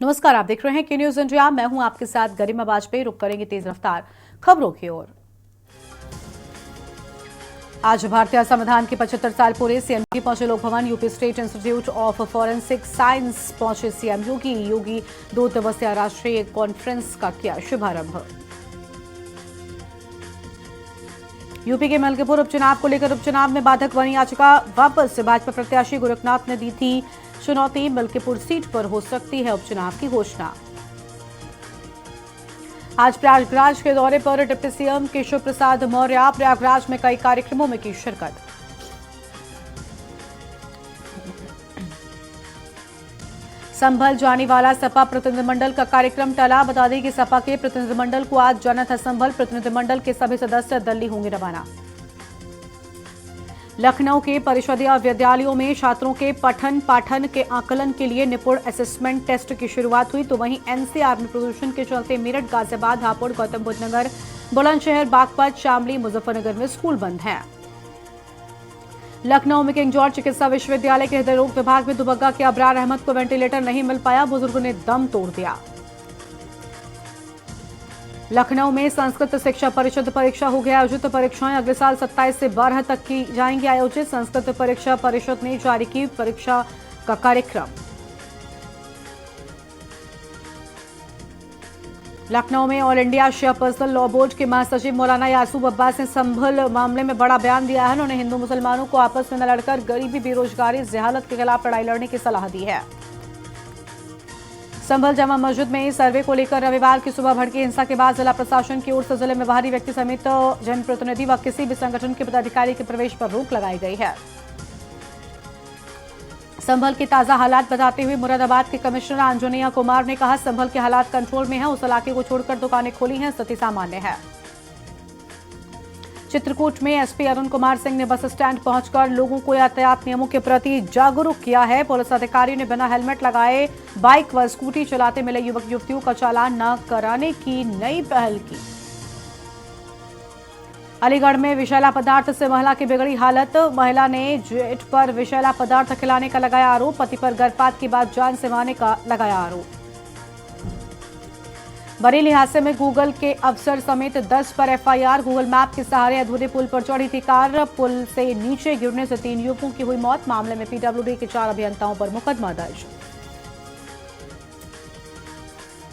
नमस्कार, आप देख रहे हैं के न्यूज इंडिया। मैं हूं आपके साथ गरिमा वाजपेयी। रुक करेंगे तेज रफ्तार खबरों की ओर। आज भारतीय संविधान के 75 साल पूरे। सीएम योगी पहुंचे लोक भवन। UP state institute of forensic science पहुंचे सीएम योगी 2 दिवसीय राष्ट्रीय कॉन्फ्रेंस का किया शुभारंभ। यूपी के मलकीपुर उपचुनाव को लेकर उपचुनाव में बाधक बनी याचिका वापस। भाजपा प्रत्याशी गोरखनाथ ने दी थी चुनौती। मलकीपुर सीट पर हो सकती है उपचुनाव की घोषणा। आज प्रयागराज के दौरे पर डिप्टी सीएम केशव प्रसाद मौर्य। प्रयागराज में कई कार्यक्रमों में की शिरकत। संभल जाने वाला सपा प्रतिनिधिमंडल का कार्यक्रम टला। बता दें कि सपा के प्रतिनिधिमंडल को आज जाना था संभल। प्रतिनिधिमंडल के सभी सदस्य दिल्ली होंगे रवाना। लखनऊ के परिषदीय विद्यालयों में छात्रों के पठन पाठन के आकलन के लिए निपुण असेसमेंट टेस्ट की शुरुआत हुई। तो वहीं एनसीआर में प्रदूषण के चलते मेरठ, गाजियाबाद, हापुड़, गौतम बुद्ध नगर, बुलंदशहर, बागपत, शामली, मुजफ्फरनगर में स्कूल बंद हैं। लखनऊ में किंग जॉर्ज चिकित्सा विश्वविद्यालय के हृदय रोग विभाग में दुबग्गा के अबरार अहमद को वेंटिलेटर नहीं मिल पाया। बुजुर्ग ने दम तोड़ दिया। लखनऊ में संस्कृत शिक्षा परिषद परीक्षा हो गया आयोजित। परीक्षाएं अगले साल 27 से 12 तक की जाएंगी आयोजित। संस्कृत परीक्षा परिषद ने जारी की परीक्षा का कार्यक्रम। लखनऊ में ऑल इंडिया शिया पर्सनल लॉ बोर्ड के महासचिव मौलाना यासूब अब्बास ने संभल मामले में बड़ा बयान दिया है। उन्होंने हिंदू मुसलमानों को आपस में न लड़कर गरीबी, बेरोजगारी, जहालत के खिलाफ लड़ाई लड़ने की सलाह दी है। संभल जामा मस्जिद में सर्वे को लेकर रविवार की सुबह भड़की हिंसा के बाद जिला प्रशासन की ओर से जिले में बाहरी व्यक्ति समेत जनप्रतिनिधि व किसी भी संगठन के पदाधिकारी के प्रवेश पर रोक लगाई गई है। संभल के ताजा हालात बताते हुए मुरादाबाद के कमिश्नर आंजनेया कुमार ने कहा, संभल के हालात कंट्रोल में है। उस इलाके को छोड़कर दुकानें खुली हैं, स्थिति सामान्य है। चित्रकूट में एसपी अरुण कुमार सिंह ने बस स्टैंड पहुंचकर लोगों को यातायात नियमों के प्रति जागरूक किया है। पुलिस अधिकारियों ने बिना हेलमेट लगाए बाइक व स्कूटी चलाते मिले युवक युवतियों का चालान न कराने की नई पहल की। अलीगढ़ में विषैला पदार्थ से महिला की बिगड़ी हालत। महिला ने जेठ पर विषैला पदार्थ खिलाने का लगाया आरोप। पति पर गर्भपात के बाद जान से मारने का लगाया आरोप। बरेली हादसे में गूगल के अफसर समेत 10 पर एफआईआर। गूगल मैप के सहारे अधूरे पुल पर चढ़ी थी कार। पुल से नीचे गिरने से 3 युवकों की हुई मौत। मामले में पीडब्ल्यूडी के 4 अभियंताओं पर मुकदमा दर्ज।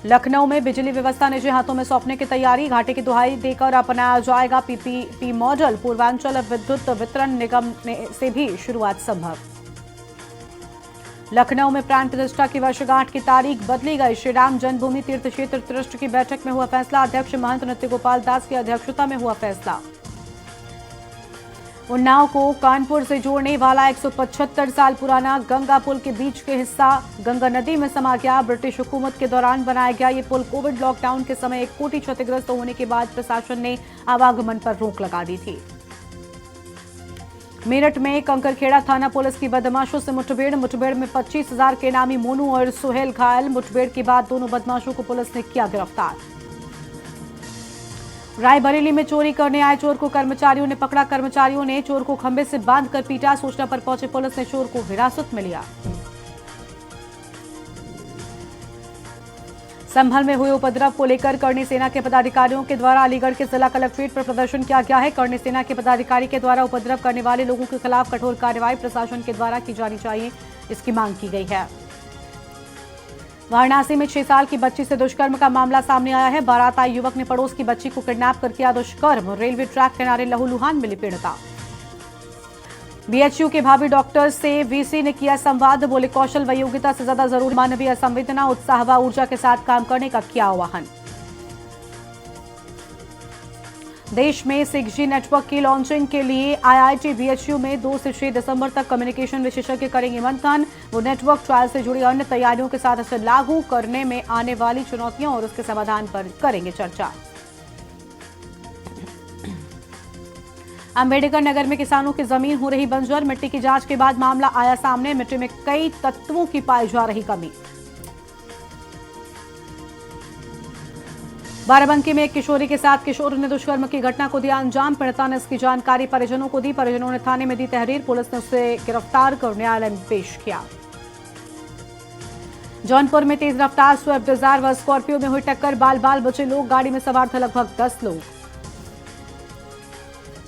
लखनऊ में बिजली व्यवस्था निजी हाथों में सौंपने की तैयारी। घाटे की दुहाई देकर अपनाया जाएगा पीपीपी मॉडल। पूर्वांचल विद्युत वितरण निगम से भी शुरुआत संभव। लखनऊ में प्राण प्रतिष्ठा की वर्षगांठ की तारीख बदली गई। श्री राम जन्मभूमि तीर्थ क्षेत्र ट्रस्ट की बैठक में हुआ फैसला। अध्यक्ष महंत नृत्य गोपाल दास की अध्यक्षता में हुआ फैसला। उन्नाव को कानपुर से जोड़ने वाला 175 साल पुराना गंगा पुल के बीच के हिस्सा गंगा नदी में समा गया। ब्रिटिश हुकूमत के दौरान बनाया गया ये पुल कोविड लॉकडाउन के समय 1 कोटि क्षतिग्रस्त होने के बाद प्रशासन ने आवागमन पर रोक लगा दी थी। मेरठ में कंकरखेड़ा थाना पुलिस की बदमाशों से मुठभेड़ में 25,000 के नामी मोनू और सुहेल घायल। मुठभेड़ के बाद दोनों बदमाशों को पुलिस ने किया गिरफ्तार। रायबरेली में चोरी करने आए चोर को कर्मचारियों ने पकड़ा। कर्मचारियों ने चोर को खंबे से बांधकर पीटा। सूचना पर पहुंचे पुलिस ने चोर को हिरासत में लिया। संभल में हुए उपद्रव को लेकर करणी सेना के पदाधिकारियों के द्वारा अलीगढ़ के जिला कलेक्ट्रेट पर प्रदर्शन किया गया है। करणी सेना के पदाधिकारी के द्वारा उपद्रव करने वाले लोगों के खिलाफ कठोर कार्रवाई प्रशासन के द्वारा की जानी चाहिए, इसकी मांग की गई है। वाराणसी में 6 साल की बच्ची से दुष्कर्म का मामला सामने आया है। बारात आए युवक ने पड़ोस की बच्ची को किडनैप कर किया दुष्कर्म। रेलवे ट्रैक किनारे लहूलुहान मिली पीड़िता। बीएचयू के भावी डॉक्टर से वीसी ने किया संवाद। बोले, कौशल व योग्यता से ज्यादा जरूरी मानवीय संवेदना, उत्साह व ऊर्जा के साथ काम करने का किया आह्वान। देश में 6G नेटवर्क की लॉन्चिंग के लिए आईआईटी बीएचयू में 2 से 6 दिसंबर तक कम्युनिकेशन विशेषज्ञ करेंगे मंथन। वो नेटवर्क ट्रायल से जुड़ी अन्य तैयारियों के साथ इसे लागू करने में आने वाली चुनौतियों और उसके समाधान पर करेंगे चर्चा। अंबेडकर नगर में किसानों की जमीन हो रही बंजर। मिट्टी की जांच के बाद मामला आया सामने। मिट्टी में कई तत्वों की पाई जा रही कमी। बाराबंकी में एक किशोरी के साथ किशोर ने दुष्कर्म की घटना को दिया अंजाम। पीड़िता ने इसकी जानकारी परिजनों को दी। परिजनों ने थाने में दी तहरीर। पुलिस ने उसे गिरफ्तार कर न्यायालय में पेश किया। जौनपुर में तेज रफ्तार स्विफ्ट डिजायर व स्कॉर्पियो में हुई टक्कर, बाल बाल बचे लोग, गाड़ी में सवार थे लगभग 10 लोग।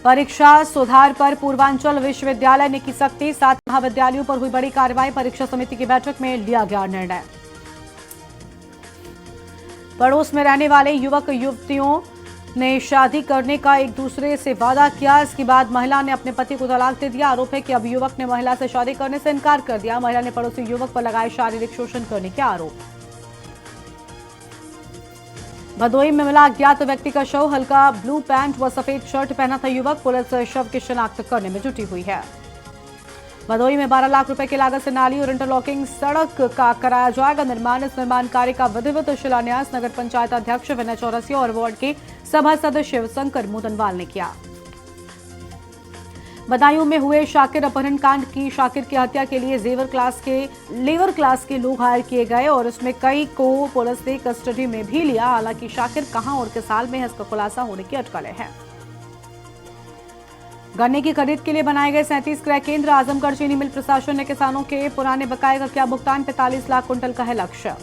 परीक्षा सुधार पर पूर्वांचल विश्वविद्यालय ने की सख्ती, 7 महाविद्यालयों पर हुई बड़ी कार्रवाई, परीक्षा समिति की बैठक में लिया गया निर्णय। पड़ोस में रहने वाले युवक युवतियों ने शादी करने का एक दूसरे से वादा किया, इसके बाद महिला ने अपने पति को तलाक दे दिया। आरोप है कि अब युवक ने महिला से शादी करने से इनकार कर दिया। महिला ने पड़ोसी युवक पर लगाए शारीरिक शोषण करने के आरोप। भदोही में मिला अज्ञात व्यक्ति का शव, हल्का ब्लू पैंट व सफेद शर्ट पहना था युवक, पुलिस शव की शिनाख्त करने में जुटी हुई है। भदोही में 12 लाख रुपए की लागत से नाली और इंटरलॉकिंग सड़क का कराया जाएगा निर्माण। इस निर्माण कार्य का विधिवत शिलान्यास नगर पंचायत अध्यक्ष विनय चौरसिया और वार्ड के सभा सदस्य शंकर मोदनवाल ने किया। बदायूं में हुए शाकिर अपहरण कांड की शाकिर की हत्या के लिए लेबर क्लास के लोग हायर किए गए और उसमें कई को पुलिस ने कस्टडी में भी लिया। हालांकि शाकिर कहां और किस हाल में है, इसका खुलासा होने की अटकलें हैं। गन्ने की खरीद के लिए बनाए गए 37 क्रय केंद्र, आजमगढ़ चीनी मिल प्रशासन ने किसानों के पुराने बकाये का किया भुगतान, 45 लाख कुंटल का है लक्ष्य।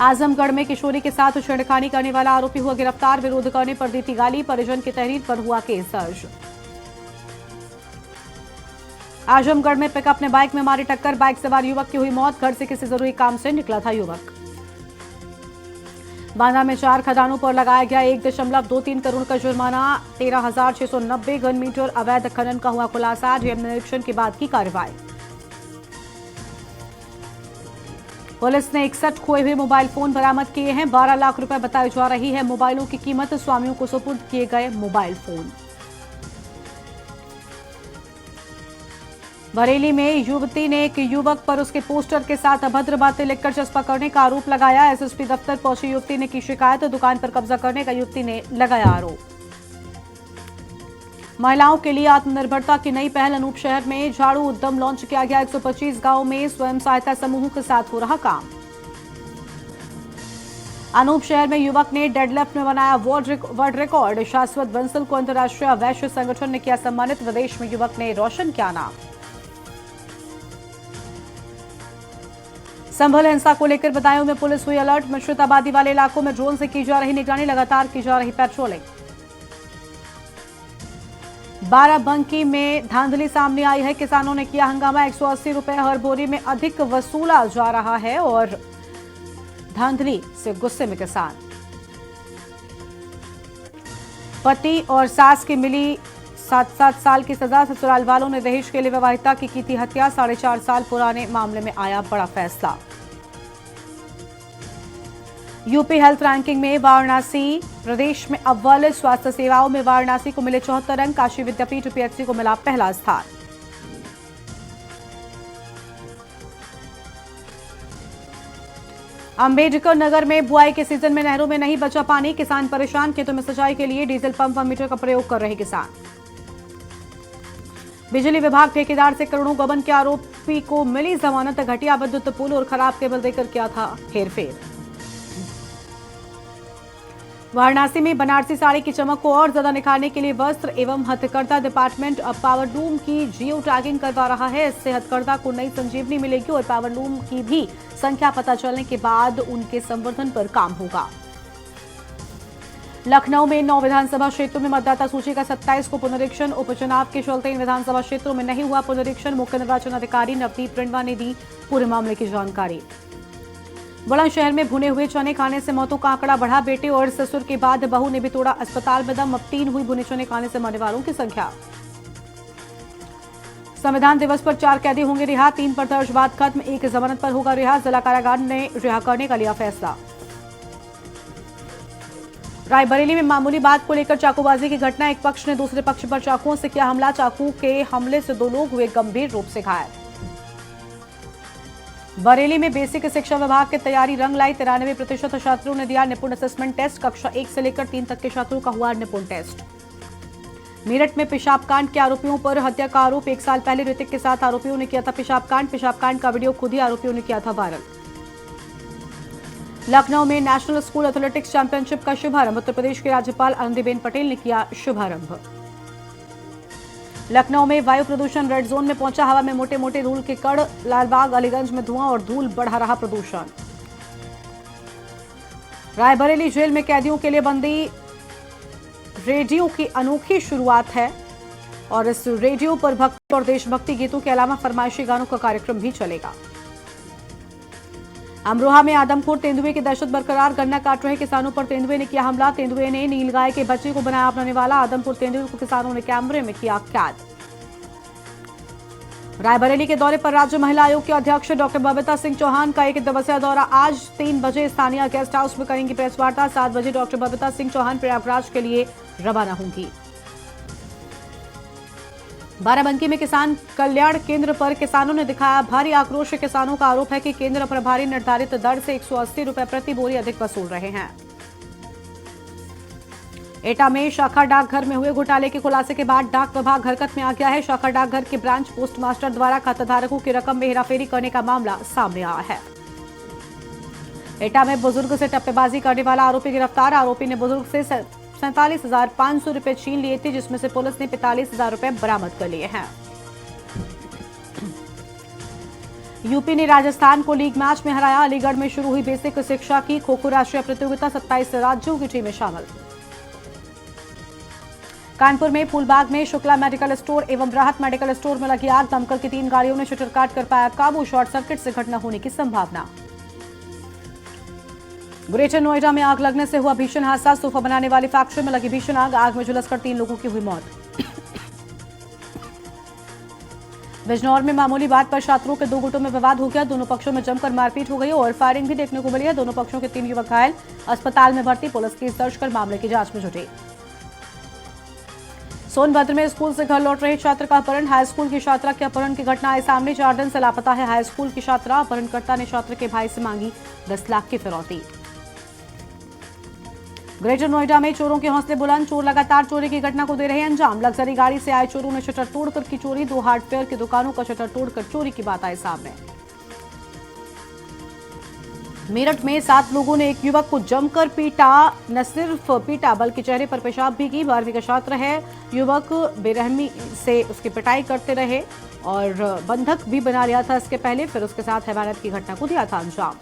आजमगढ़ में किशोरी के साथ छेड़खानी करने वाला आरोपी हुआ गिरफ्तार, विरोध करने पर दी थी गाली, परिजन की तहरीर पर हुआ केस दर्ज। आजमगढ़ में पिकअप ने बाइक में मारी टक्कर, बाइक सवार युवक की हुई मौत, घर से किसी जरूरी काम से निकला था युवक। बांदा में 4 खदानों पर लगाया गया 1.23 करोड़ का जुर्माना, 13,690 घन मीटर अवैध खनन का हुआ खुलासा, डीएम निरीक्षण के बाद की कार्रवाई। पुलिस ने 61 खोए हुए मोबाइल फोन बरामद किए हैं, 12 लाख रुपए बताई जा रही है मोबाइलों की कीमत, स्वामियों को सुपुर्द किए गए मोबाइल फोन। बरेली में युवती ने एक युवक पर उसके पोस्टर के साथ अभद्र बातें लिखकर चस्पा करने का आरोप लगाया। एसएसपी दफ्तर पहुंची युवती ने की शिकायत, दुकान पर कब्जा करने का युवती ने लगाया आरोप। महिलाओं के लिए आत्मनिर्भरता की नई पहल, अनूप शहर में झाड़ू उद्यम लॉन्च किया गया, 125 गांवों में स्वयं सहायता समूहों के साथ हो रहा काम। अनूप शहर में युवक ने डेडलिफ्ट में बनाया वर्ल्ड रिकॉर्ड, शाश्वत बंसल को अंतर्राष्ट्रीय वैश्य संगठन ने किया सम्मानित, विदेश में युवक ने रोशन किया नाम। संभल हिंसा को लेकर बदायूं में पुलिस हुई अलर्ट, मिश्रित आबादी वाले इलाकों में ड्रोन से की जा रही निगरानी, लगातार की जा रही पेट्रोलिंग। बाराबंकी में धांधली सामने आई है, किसानों ने किया हंगामा, 180 रुपए हर बोरी में अधिक वसूला जा रहा है और धांधली से गुस्से में किसान। पति और सास की मिली 7 साल की सजा, ससुराल वालों ने दहेज के लिए विवाहिता की थी हत्या, 4.5 साल पुराने मामले में आया बड़ा फैसला। यूपी हेल्थ रैंकिंग में वाराणसी प्रदेश में अव्वल, स्वास्थ्य सेवाओं में वाराणसी को मिले 74 अंक, काशी विद्यापीठ पीएचसी को मिला पहला स्थान। अंबेडकर नगर में बुआई के सीजन में नहरों में नहीं बचा पानी, किसान परेशान, खेतों में सिंचाई के लिए डीजल पंप व मीटर का प्रयोग कर रहे किसान। बिजली विभाग ठेकेदार से करोड़ों गबन के आरोपी को मिली जमानत, घटिया विद्युत पुल और खराब केबल देकर किया था हेरफेर। वाराणसी में बनारसी साड़ी की चमक को और ज्यादा निखारने के लिए वस्त्र एवं हथकरघा डिपार्टमेंट अब पावरलूम की जियो टैगिंग करवा रहा है। इससे हथकरघा को नई संजीवनी मिलेगी और पावरलूम की भी संख्या पता चलने के बाद उनके संवर्धन पर काम होगा। लखनऊ में 9 विधानसभा क्षेत्रों में मतदाता सूची का 27 को पुनरीक्षण, उपचुनाव के चलते इन विधानसभा क्षेत्रों में नहीं हुआ पुनरीक्षण, मुख्य निर्वाचन अधिकारी नवदीप रिंडवा ने दी पूरे मामले की जानकारी। बुलंदशहर में भुने हुए चने खाने से मौतों का आंकड़ा बढ़ा, बेटे और ससुर के बाद बहू ने भी तोड़ा अस्पताल में दम, अब 3 हुई भुने चने खाने से मरने वालों की संख्या। संविधान दिवस पर 4 कैदी होंगे रिहा, 3 पर दर्ज वाद खत्म, 1 जमानत पर होगा रिहा, जिला कारागार ने रिहा करने का लिया फैसला। रायबरेली में मामूली बात को लेकर चाकूबाजी की घटना, एक पक्ष ने दूसरे पक्ष पर चाकुओं से किया हमला, चाकू के हमले से 2 लोग हुए गंभीर रूप से घायल। बरेली में बेसिक शिक्षा विभाग की तैयारी रंग लाई, 93% छात्रों ने दिया निपुण असेसमेंट टेस्ट, कक्षा 1 से लेकर 3 तक के छात्रों का हुआ निपुण टेस्ट। मेरठ में पेशाब कांड के आरोपियों पर हत्या का आरोप, 1 साल पहले ऋतिक के साथ आरोपियों ने किया था पेशाब कांड का वीडियो खुद ही आरोपियों ने किया था वायरल। लखनऊ में नेशनल स्कूल एथलेटिक्स चैंपियनशिप का शुभारंभ, उत्तर प्रदेश के राज्यपाल आनंदीबेन पटेल ने किया शुभारंभ। लखनऊ में वायु प्रदूषण रेड जोन में पहुंचा, हवा में मोटे मोटे धूल के कण। लालबाग अलीगंज में धुआं और धूल बढ़ा रहा प्रदूषण। रायबरेली जेल में कैदियों के लिए बंदी रेडियो की अनोखी शुरुआत है और इस रेडियो पर भक्ति और देशभक्ति गीतों के अलावा फरमाइशी गानों का कार्यक्रम भी चलेगा। अमरोहा में आदमखोर तेंदुए की दहशत बरकरार, गन्ना काट रहे किसानों पर तेंदुए ने किया हमला। तेंदुए ने नीलगाय के बच्चे को बनाया अपनाने वाला। आदमपुर तेंदुए को किसानों ने कैमरे में किया कैद। रायबरेली के दौरे पर राज्य महिला आयोग के अध्यक्ष डॉक्टर बबीता सिंह चौहान का 1 दिवसीय दौरा। आज 3 बजे स्थानीय गेस्ट हाउस में करेंगी प्रेस वार्ता। 7 बजे डॉक्टर बबीता सिंह चौहान प्रयागराज के लिए रवाना होंगी। बाराबंकी में किसान कल्याण केंद्र पर किसानों ने दिखाया भारी आक्रोश। किसानों का आरोप है कि केंद्र प्रभारी निर्धारित दर से 180 रुपए प्रति बोरी अधिक वसूल रहे हैं। एटा में शाखा डाकघर में हुए घोटाले के खुलासे के बाद डाक विभाग हरकत में आ गया है। शाखा डाकघर के ब्रांच पोस्टमास्टर द्वारा खाताधारकों की रकम में हेराफेरी करने का मामला सामने आया है। एटा में बुजुर्ग से टप्पेबाजी करने वाला आरोपी गिरफ्तार। आरोपी ने बुजुर्ग से 47,500 रुपए छीन लिए थे, जिसमें से पुलिस ने 45,000 रुपए बरामद कर लिए हैं। यूपी ने राजस्थान को लीग मैच में हराया। अलीगढ़ में शुरू हुई बेसिक शिक्षा की खो-खो राष्ट्रीय प्रतियोगिता, 27 राज्यों की टीमें शामिल। कानपुर में फूलबाग में शुक्ला मेडिकल स्टोर एवं राहत मेडिकल स्टोर में लगी आग। दमकल की 3 गाड़ियों ने शटर काट कर पाया काबू। शॉर्ट सर्किट से घटना होने की संभावना। ग्रेटर नोएडा में आग लगने से हुआ भीषण हादसा। सोफा बनाने वाली फैक्ट्री में लगी भीषण आग। आग में झुलसकर 3 लोगों की हुई मौत। बिजनौर में मामूली बात पर छात्रों के 2 गुटों में विवाद हो गया। दोनों पक्षों में जमकर मारपीट हो गई और फायरिंग भी देखने को मिली है। दोनों पक्षों के 3 युवक घायल, अस्पताल में भर्ती। पुलिस केस दर्ज कर मामले की जांच में जुटी। सोनभद्र में स्कूल से घर लौट रहे छात्र का अपहरण। हाई स्कूल की छात्रा के अपहरण की घटना आई सामने। 4 दिन से लापता है हाई स्कूल की छात्रा। अपहरणकर्ता ने छात्र के भाई से मांगी 10 लाख की फिरौती। ग्रेटर नोएडा में चोरों के हौसले बुलंद। चोर लगातार चोरी की घटना को दे रहे हैं अंजाम। लग्जरी गाड़ी से आए चोरों ने शटर तोड़कर की चोरी। 2 हार्डवेयर की दुकानों का शटर तोड़कर चोरी की बात आई सामने। मेरठ में 7 लोगों ने एक युवक को जमकर पीटा। न सिर्फ पीटा बल्कि चेहरे पर पेशाब भी की। 12वीं का छात्र है। युवक बेरहमी से उसकी पिटाई करते रहे और बंधक भी बना लिया था इसके पहले, फिर उसके साथ हैवानियत की घटना को दिया था अंजाम।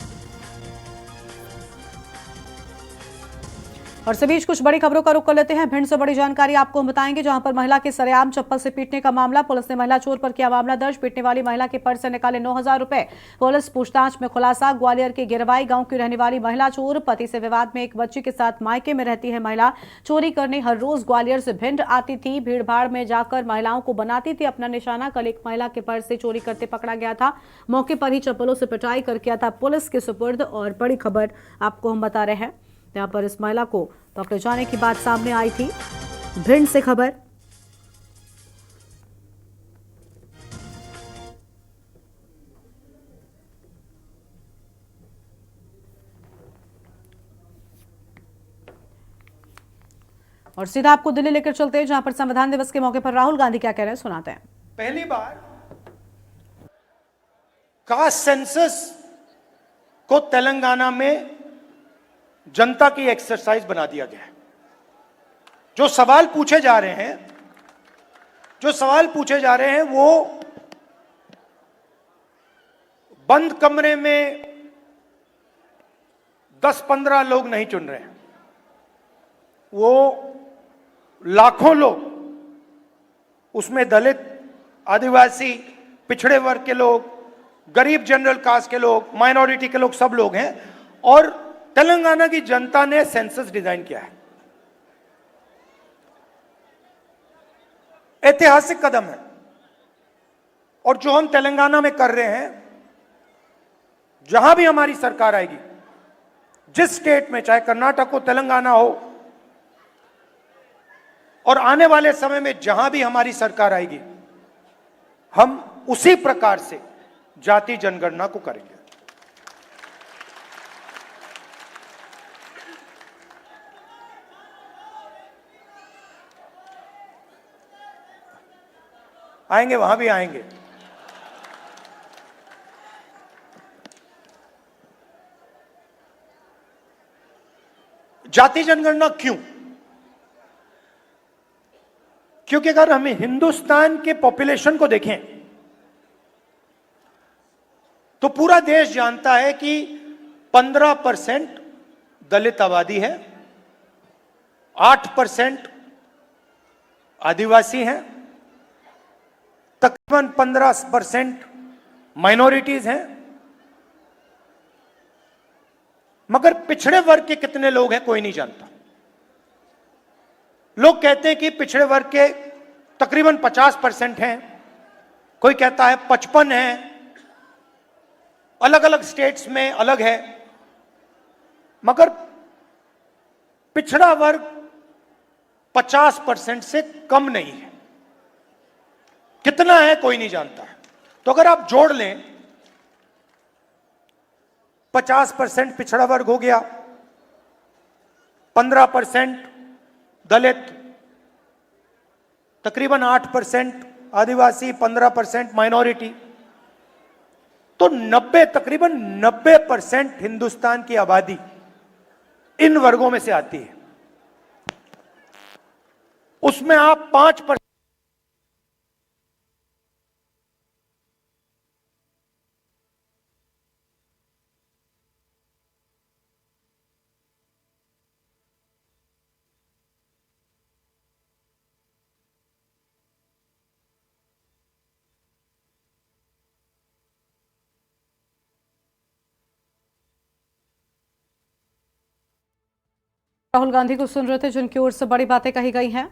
और इस बीच कुछ बड़ी खबरों का रुख कर लेते हैं। भिंड से बड़ी जानकारी आपको हम बताएंगे, जहां पर महिला के सरेआम चप्पल से पीटने का मामला। पुलिस ने महिला चोर पर किया मामला दर्ज। पीटने वाली महिला के पर्स से निकाले 9,000 रुपए। पुलिस पूछताछ में खुलासा। ग्वालियर के गिरवाई गांव की रहने वाली महिला चोर। पति से विवाद में एक बच्ची के साथ मायके में रहती है महिला। चोरी करने हर रोज ग्वालियर से भिंड आती थी। भीड़ भाड़ में जाकर महिलाओं को बनाती थी अपना निशाना। कल एक महिला के पर्स से चोरी करते पकड़ा गया था। मौके पर ही चप्पलों से पिटाई कर किया था पुलिस के सुपुर्द। और बड़ी खबर आपको हम बता रहे हैं, यहाँ पर इस महिला को पकड़े जाने की बात सामने आई थी। भिंड से खबर। और सीधा आपको दिल्ली लेकर चलते हैं, जहां पर संविधान दिवस के मौके पर राहुल गांधी क्या कह रहे हैं, सुनाते हैं। पहली बार कास्ट सेंसस को तेलंगाना में जनता की एक्सरसाइज बना दिया गया है। जो सवाल पूछे जा रहे हैं वो बंद कमरे में 10-15 लोग नहीं चुन रहे हैं, वो लाखों लोग, उसमें दलित, आदिवासी, पिछड़े वर्ग के लोग, गरीब जनरल कास्ट के लोग, माइनॉरिटी के लोग, सब लोग हैं। और तेलंगाना की जनता ने सेंसस डिजाइन किया है। ऐतिहासिक कदम है। और जो हम तेलंगाना में कर रहे हैं, जहां भी हमारी सरकार आएगी, जिस स्टेट में, चाहे कर्नाटक हो, तेलंगाना हो, और आने वाले समय में जहां भी हमारी सरकार आएगी, हम उसी प्रकार से जाति जनगणना को करेंगे। आएंगे, वहां भी आएंगे। जाति जनगणना क्यों? क्योंकि अगर हम हिंदुस्तान के पॉपुलेशन को देखें तो पूरा देश जानता है कि 15% दलित आबादी है, 8% आदिवासी हैं, तकरीबन 15% माइनॉरिटीज हैं। मगर पिछड़े वर्ग के कितने लोग हैं कोई नहीं जानता। लोग कहते हैं कि पिछड़े वर्ग के तकरीबन 50% हैं, कोई कहता है 55 हैं, अलग अलग स्टेट्स में अलग है। मगर पिछड़ा वर्ग 50% से कम नहीं है। कितना है कोई नहीं जानता है। तो अगर आप जोड़ लें 50% पिछड़ा वर्ग हो गया, 15% दलित, तकरीबन 8% आदिवासी, 15% माइनॉरिटी, तो तकरीबन 90% हिंदुस्तान की आबादी इन वर्गों में से आती है। उसमें आप 5% राहुल गांधी को सुन रहे थे, जिनकी ओर से बड़ी बातें कही गई हैं।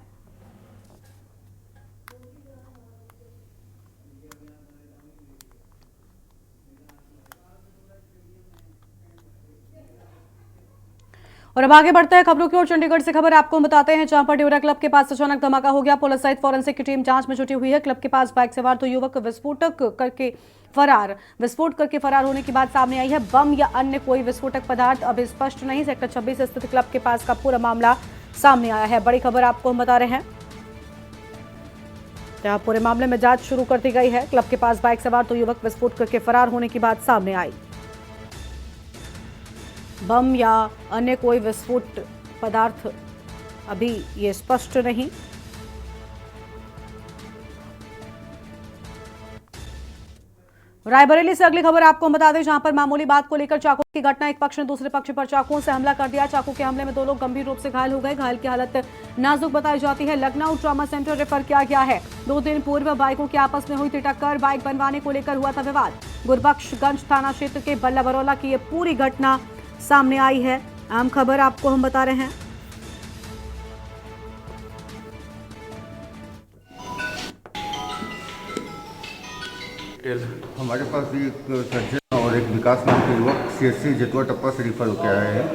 और अब आगे बढ़ते हैं खबरों की ओर। चंडीगढ़ से खबर आपको बताते हैं, जहां पर ड्यूरा क्लब के पास अचानक धमाका हो गया। पुलिस सहित फॉरेंसिक की टीम जांच में जुटी हुई है। क्लब के पास बाइक सवार 2 युवक विस्फोट करके फरार होने की बात सामने आई है। बम या अन्य कोई विस्फोटक पदार्थ अभी स्पष्ट नहीं। सेक्टर 26 स्थित क्लब के पास का पूरा मामला सामने आया है। बड़ी खबर आपको हम बता रहे हैं, जहां पूरे मामले में जांच शुरू कर दी गई है। क्लब के पास बाइक सवार 2 युवक विस्फोट करके फरार होने की बात सामने आई। बम या अन्य कोई विस्फोट पदार्थ अभी ये स्पष्ट नहीं। रायबरेली से अगली खबर आपको बता दें, जहां पर मामूली बात को लेकर चाकू की घटना। एक पक्ष ने दूसरे पक्ष पर चाकुओं से हमला कर दिया। चाकू के हमले में 2 लोग गंभीर रूप से घायल हो गए। घायल की हालत नाजुक बताई जाती है। लखनऊ ट्रॉमा सेंटर रेफर किया गया है। 2 दिन पूर्व बाइकों की आपस में हुई थी टक्कर। बाइक बनवाने को लेकर हुआ था विवाद। गुरबख्शगंज थाना क्षेत्र के बल्ला बरौला की ये पूरी घटना सामने आई है। अहम खबर आपको हम बता रहे हैं। हमारे पास एक सज्जन और एक विकास नाम के युवक सीएचसी जतुआ टप्पा से रिफर होकर आए हैं।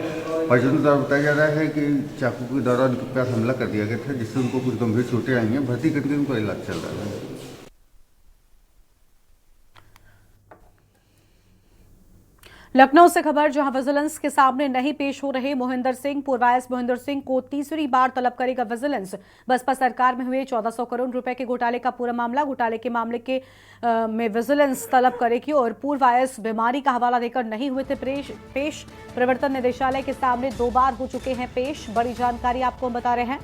परिजनों द्वारा बताया जा रहा है कि चाकू के द्वारा उनके पास हमला कर दिया गया था, जिससे उनको कुछ गंभीर चोटें आई हैं। भर्ती करके उनका इलाज चल रहा है। लखनऊ से खबर, जहां विजिलेंस के सामने नहीं पेश हो रहे मोहिंदर सिंह। पूर्व आईएएस मोहिंदर सिंह को तीसरी बार तलब करेगा विजिलेंस। बसपा सरकार में हुए 1400 करोड़ रुपए के घोटाले का पूरा मामला। घोटाले के मामले में विजिलेंस तलब करेगी और पूर्व आईएएस बीमारी का हवाला देकर नहीं हुए थे पेश। प्रवर्तन निदेशालय के सामने 2 बार हो चुके हैं पेश। बड़ी जानकारी आपको हम बता रहे हैं।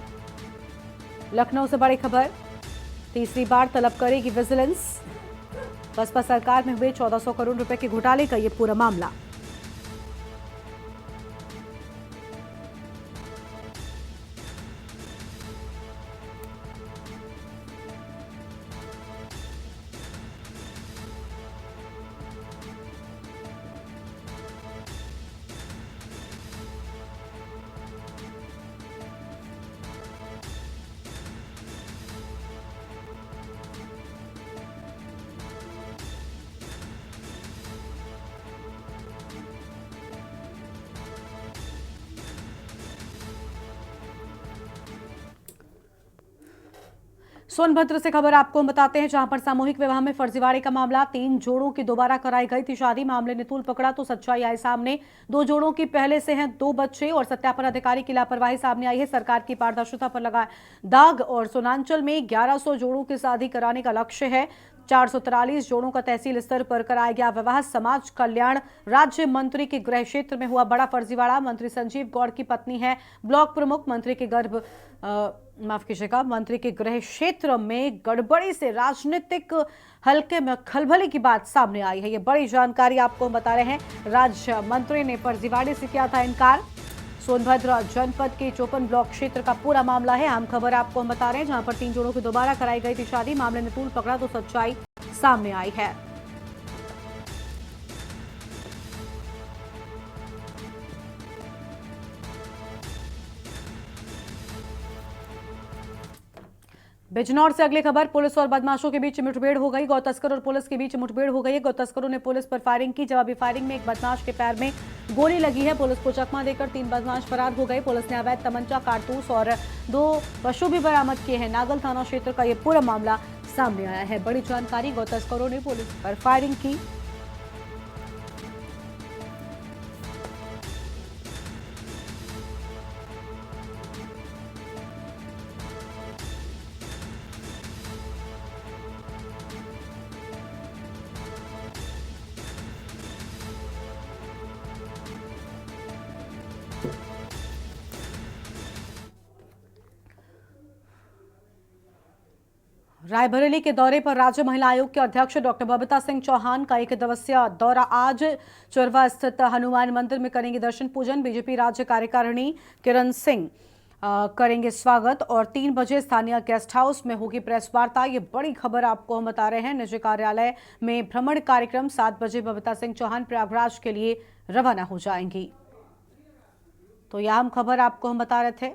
लखनऊ से बड़ी खबर, तीसरी बार तलब करेगी विजिलेंस। बसपा सरकार में हुए 1400 करोड़ रुपए के घोटाले का ये पूरा मामला। सोनभद्र से खबर आपको हम बताते हैं, जहां पर सामूहिक विवाह में फर्जीवाड़े का मामला। 3 जोड़ों की दोबारा कराई गई थी शादी। मामले ने तूल पकड़ा तो सच्चाई आई सामने। 2 जोड़ों की पहले से हैं 2 बच्चे और सत्यापन अधिकारी की लापरवाही सामने आई है। सरकार की पारदर्शिता पर लगा दाग। और सोनांचल में 1100 जोड़ों की शादी कराने का लक्ष्य है। 443 जोड़ों का तहसील स्तर पर कराया गया विवाह। समाज कल्याण राज्य मंत्री के गृह क्षेत्र में हुआ बड़ा फर्जीवाड़ा। मंत्री संजीव गौड़ की पत्नी है ब्लॉक प्रमुख। मंत्री के माफ कीजिएगा, मंत्री के गृह क्षेत्र में गड़बड़ी से राजनीतिक हल्के में खलबली की बात सामने आई है। ये बड़ी जानकारी आपको हम बता रहे हैं। राज्य मंत्री ने फर्जीवाड़े से किया था इनकार। सोनभद्र जनपद के चौपन ब्लॉक क्षेत्र का पूरा मामला है। अहम खबर आपको हम बता रहे हैं, जहां पर 3 जोड़ों की दोबारा कराई गई थी शादी। मामले ने तूल पकड़ा तो सच्चाई सामने आई है। बिजनौर से अगली खबर, पुलिस और बदमाशों के बीच मुठभेड़ हो गई। गौ तस्कर और पुलिस के बीच मुठभेड़ हो गई है। गौ तस्करों ने पुलिस पर फायरिंग की। जवाबी फायरिंग में एक बदमाश के पैर में गोली लगी है। पुलिस को चकमा देकर 3 बदमाश फरार हो गए। पुलिस ने अवैध तमंचा, कारतूस और 2 पशु भी बरामद किए हैं। नागल थाना क्षेत्र का यह पूरा मामला सामने आया है। बड़ी जानकारी, गौ तस्करों ने पुलिस पर फायरिंग की। रायबरेली के दौरे पर राज्य महिला आयोग के अध्यक्ष डॉक्टर बबीता सिंह चौहान का 1 दिवसीय दौरा। आज चोरवा स्थित हनुमान मंदिर में करेंगे दर्शन पूजन। बीजेपी राज्य कार्यकारिणी किरण सिंह करेंगे स्वागत और 3 बजे स्थानीय गेस्ट हाउस में होगी प्रेस वार्ता। ये बड़ी खबर आपको हम बता रहे हैं। निजी कार्यालय में भ्रमण कार्यक्रम। 7 बजे बबीता सिंह चौहान प्रयागराज के लिए रवाना हो जाएंगी। तो यह अहम खबर आपको हम बता रहे थे।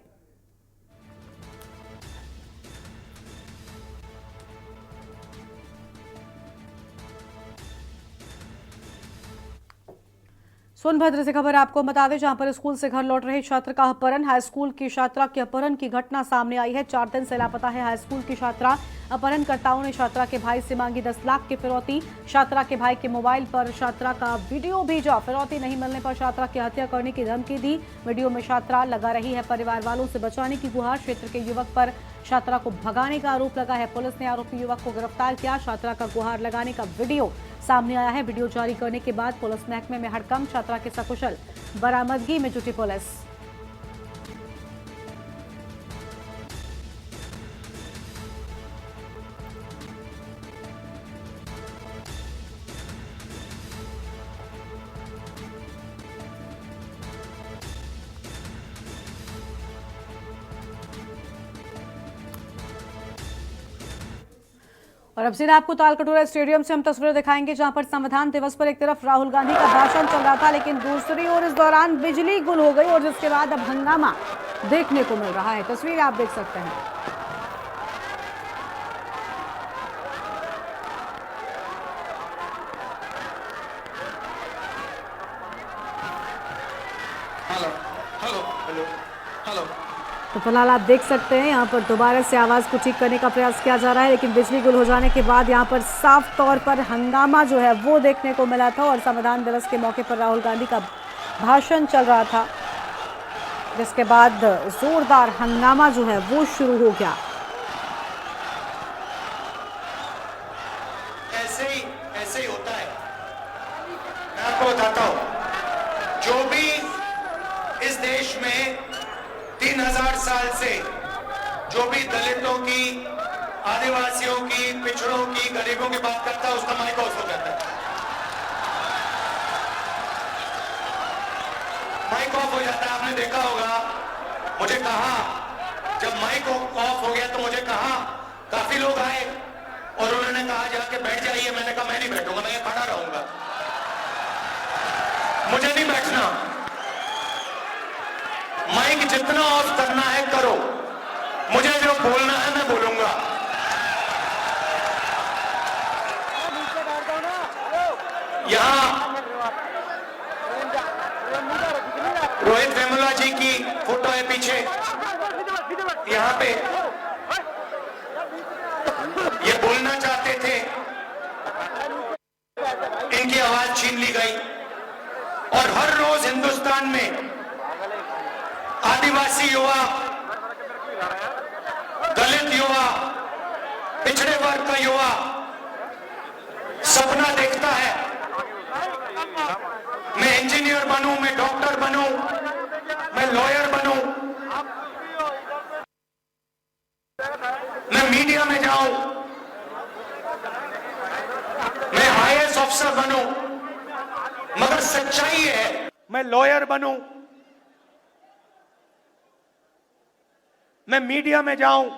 सोनभद्र से खबर आपको बता दें, जहां पर स्कूल से घर लौट रहे छात्र का अपहरण। हाई स्कूल की छात्रा के अपहरण की घटना सामने आई है। 4 दिन से लापता है हाई स्कूल की छात्रा। अपहरणकर्ताओं ने छात्रा के भाई से मांगी 10 लाख की फिरौती। छात्रा के भाई के मोबाइल पर छात्रा का वीडियो भेजा। फिरौती नहीं मिलने पर छात्रा की हत्या करने की धमकी दी। वीडियो में छात्रा लगा रही है परिवार वालों से बचाने की गुहार। क्षेत्र के युवक पर छात्रा को भगाने का आरोप लगा है। पुलिस ने आरोपी युवक को गिरफ्तार किया। छात्रा का गुहार लगाने का वीडियो सामने आया है। वीडियो जारी करने के बाद पुलिस महकमे में हड़कंप। छात्रा के सकुशल बरामदगी में जुटी पुलिस। और अब सीधा आपको तालकटोरा स्टेडियम से हम तस्वीरें दिखाएंगे, जहां पर संविधान दिवस पर एक तरफ राहुल गांधी का भाषण चल रहा था, लेकिन दूसरी ओर इस दौरान बिजली गुल हो गई और जिसके बाद अब हंगामा देखने को मिल रहा है। तस्वीर आप देख सकते हैं। Hello hello hello hello. तो फिलहाल आप देख सकते हैं यहाँ पर दोबारा से आवाज़ को ठीक करने का प्रयास किया जा रहा है, लेकिन बिजली गुल हो जाने के बाद यहाँ पर साफ तौर पर हंगामा जो है वो देखने को मिला था। और संविधान दिवस के मौके पर राहुल गांधी का भाषण चल रहा था, जिसके बाद जोरदार हंगामा जो है वो शुरू हो गया। ऐसे ही होता है। मैं आपको बताता हूँ, जो भी इस देश में 3000 साल से जो भी दलितों की, आदिवासियों की, पिछड़ों की, गरीबों की बात करता है, उसका माइक ऑफ हो जाता है। माइक ऑफ हो जाता है। आपने देखा होगा, मुझे कहा जब माइक ऑफ हो गया तो मुझे कहा, काफी लोग आए और उन्होंने कहा जाके बैठ जाइए। मैंने कहा मैं नहीं बैठूंगा, मैं यहाँ खड़ा रहूंगा, मुझे नहीं बैठना। माइक जितना ऑफ करना है करो, मुझे जो बोलना है मैं बोलूंगा। यहां रोहित वेमुला जी की फोटो है पीछे, यहां पे ये बोलना चाहते थे, इनकी आवाज छीन ली गई। और हर रोज हिंदुस्तान में आदिवासी युवा, दलित युवा, पिछड़े वर्ग का युवा सपना देखता है, मैं इंजीनियर बनूं, मैं डॉक्टर बनूं, मैं लॉयर बनूं। ऑफिसर बनूं, मगर सच्चाई है मैं लॉयर बनूं, मैं मीडिया में जाऊं,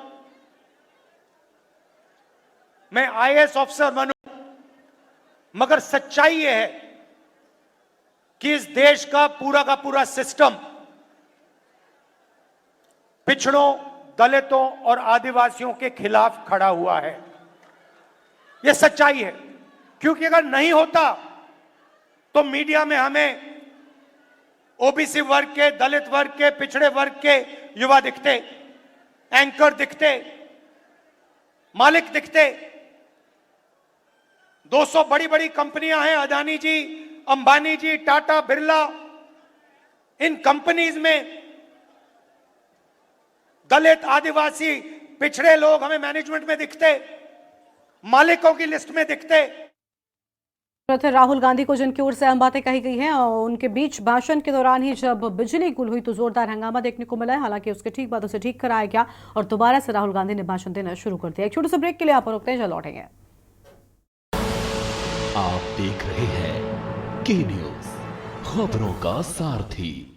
मैं आईएएस ऑफिसर बनूं, मगर सच्चाई यह है कि इस देश का पूरा सिस्टम पिछड़ों, दलितों और आदिवासियों के खिलाफ खड़ा हुआ है। यह सच्चाई है, क्योंकि अगर नहीं होता तो मीडिया में हमें ओबीसी वर्ग के, दलित वर्ग के, पिछड़े वर्ग के युवा दिखते, एंकर दिखते, मालिक दिखते। 200 बड़ी बड़ी कंपनियां हैं, अदानी जी, अंबानी जी, टाटा, बिरला। इन कंपनीज में दलित, आदिवासी, पिछड़े लोग हमें मैनेजमेंट में दिखते, मालिकों की लिस्ट में दिखते। राहुल गांधी को जिनकी ओर से अहम बातें कही गई हैं, और उनके बीच भाषण के दौरान ही जब बिजली गुल हुई तो जोरदार हंगामा देखने को मिला है। हालांकि उसके ठीक बाद उसे ठीक कराया गया और दोबारा से राहुल गांधी ने भाषण देना शुरू कर दिया। एक छोटे से ब्रेक के लिए आप रुकते हैं, जल्द लौटेंगे। आप देख रहे हैं के न्यूज़, खबरों का सारथी।